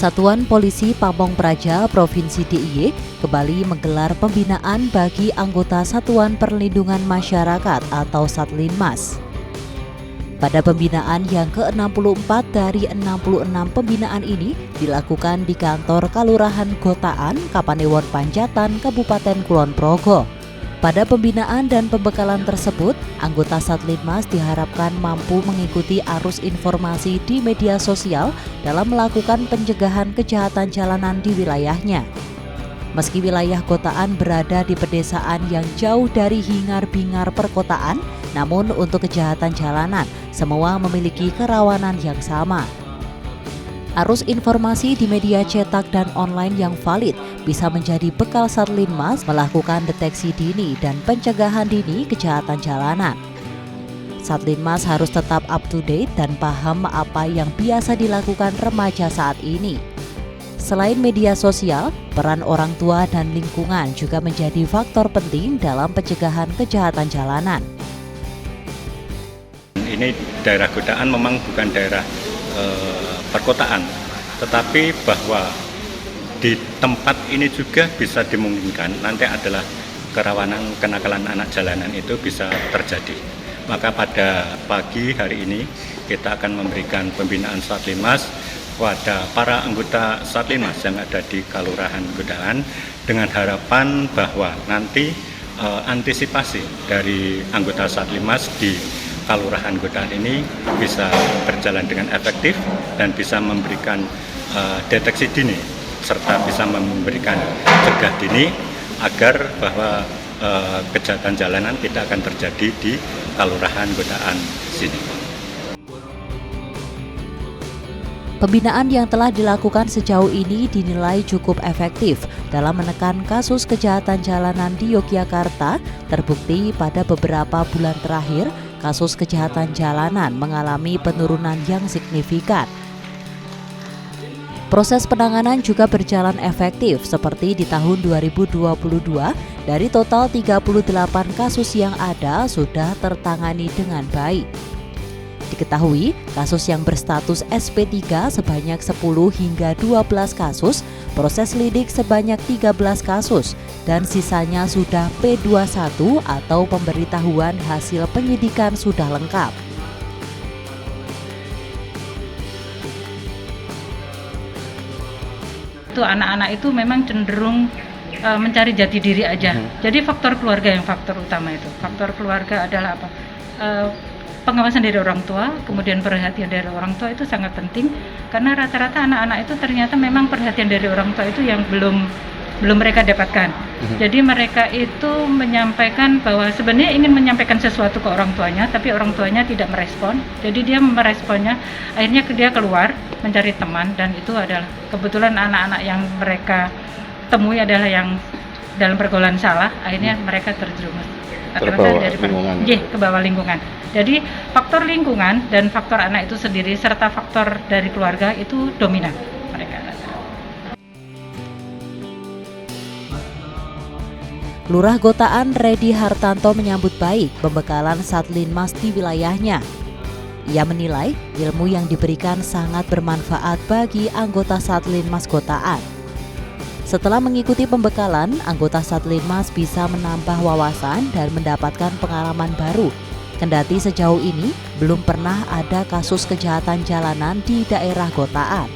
Satuan Polisi Pamong Praja Provinsi DIY kembali menggelar pembinaan bagi anggota Satuan Perlindungan Masyarakat atau Satlinmas. Pada pembinaan yang ke-64 dari 66 pembinaan ini dilakukan di kantor Kalurahan Gotaan, Kapanewon Panjatan, Kabupaten Kulon Progo. Pada pembinaan dan pembekalan tersebut, anggota Satlinmas diharapkan mampu mengikuti arus informasi di media sosial dalam melakukan pencegahan kejahatan jalanan di wilayahnya. Meski wilayah Gotaan berada di pedesaan yang jauh dari hingar-bingar perkotaan, namun untuk kejahatan jalanan, semua memiliki kerawanan yang sama. Arus informasi di media cetak dan online yang valid bisa menjadi bekal Satlinmas melakukan deteksi dini dan pencegahan dini kejahatan jalanan. Satlinmas harus tetap up to date dan paham apa yang biasa dilakukan remaja saat ini. Selain media sosial, peran orang tua dan lingkungan juga menjadi faktor penting dalam pencegahan kejahatan jalanan. Ini daerah Gotaan memang bukan daerah perkotaan, tetapi bahwa di tempat ini juga bisa dimungkinkan nanti adalah kerawanan kenakalan anak jalanan itu bisa terjadi. Maka pada pagi hari ini kita akan memberikan pembinaan Satlinmas kepada para anggota Satlinmas yang ada di Kalurahan Gotaan dengan harapan bahwa nanti antisipasi dari anggota Satlinmas di Kalurahan Gotaan ini bisa berjalan dengan efektif dan bisa memberikan deteksi dini serta bisa memberikan cegah dini agar bahwa kejahatan jalanan tidak akan terjadi di Kalurahan Gotaan sini. Pembinaan yang telah dilakukan sejauh ini dinilai cukup efektif dalam menekan kasus kejahatan jalanan di Yogyakarta. Terbukti pada beberapa bulan terakhir, kasus kejahatan jalanan mengalami penurunan yang signifikan. Proses penanganan juga berjalan efektif seperti di tahun 2022, dari total 38 kasus yang ada sudah tertangani dengan baik. Diketahui, kasus yang berstatus SP3 sebanyak 10 hingga 12 kasus, proses lidik sebanyak 13 kasus, dan sisanya sudah P21 atau pemberitahuan hasil penyidikan sudah lengkap. Itu anak-anak itu memang cenderung mencari jati diri aja. Jadi faktor keluarga yang faktor utama itu. Faktor keluarga adalah apa? Pengawasan dari orang tua, kemudian perhatian dari orang tua itu sangat penting karena rata-rata anak-anak itu ternyata memang perhatian dari orang tua itu yang belum mereka dapatkan. Jadi mereka itu menyampaikan bahwa sebenarnya ingin menyampaikan sesuatu ke orang tuanya, tapi orang tuanya tidak merespon. Jadi dia meresponnya, akhirnya dia keluar mencari teman, dan itu adalah kebetulan anak-anak yang mereka temui adalah yang dalam pergaulan salah, akhirnya mereka terjerumus. Ke bawah lingkungan. Jadi faktor lingkungan dan faktor anak itu sendiri serta faktor dari keluarga itu dominan mereka. Lurah Gotaan Redi Hartanto menyambut baik pembekalan Satlinmas di wilayahnya. Ia menilai ilmu yang diberikan sangat bermanfaat bagi anggota Satlinmas Gotaan. Setelah mengikuti pembekalan, anggota Satlinmas bisa menambah wawasan dan mendapatkan pengalaman baru. Kendati sejauh ini belum pernah ada kasus kejahatan jalanan di daerah Gotaan.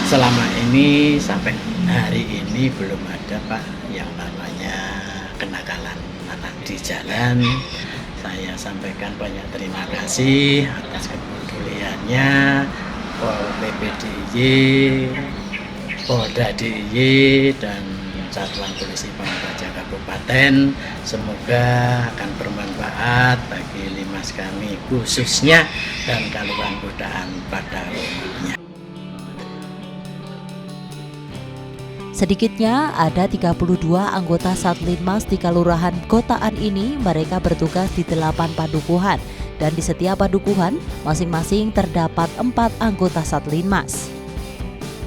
Selama ini sampai hari ini belum ada Pak yang namanya kenakalan anak di jalan. Saya sampaikan banyak terima kasih atas kepeduliannya Pol PP DIY, Polda DIY dan Satuan Polisi Pamong Praja Kabupaten. Semoga akan bermanfaat bagi Limas kami khususnya dan Kalurahan Gotaan pada umumnya. Sedikitnya ada 32 anggota Satlinmas di Kalurahan Gotaan ini. Mereka bertugas di 8 padukuhan dan di setiap padukuhan masing-masing terdapat 4 anggota Satlinmas.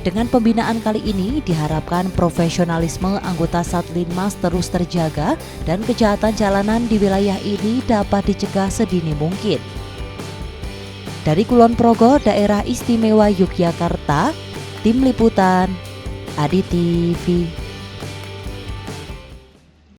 Dengan pembinaan kali ini diharapkan profesionalisme anggota Satlinmas terus terjaga dan kejahatan jalanan di wilayah ini dapat dicegah sedini mungkin. Dari Kulon Progo, Daerah Istimewa Yogyakarta, Tim Liputan, ADI TV.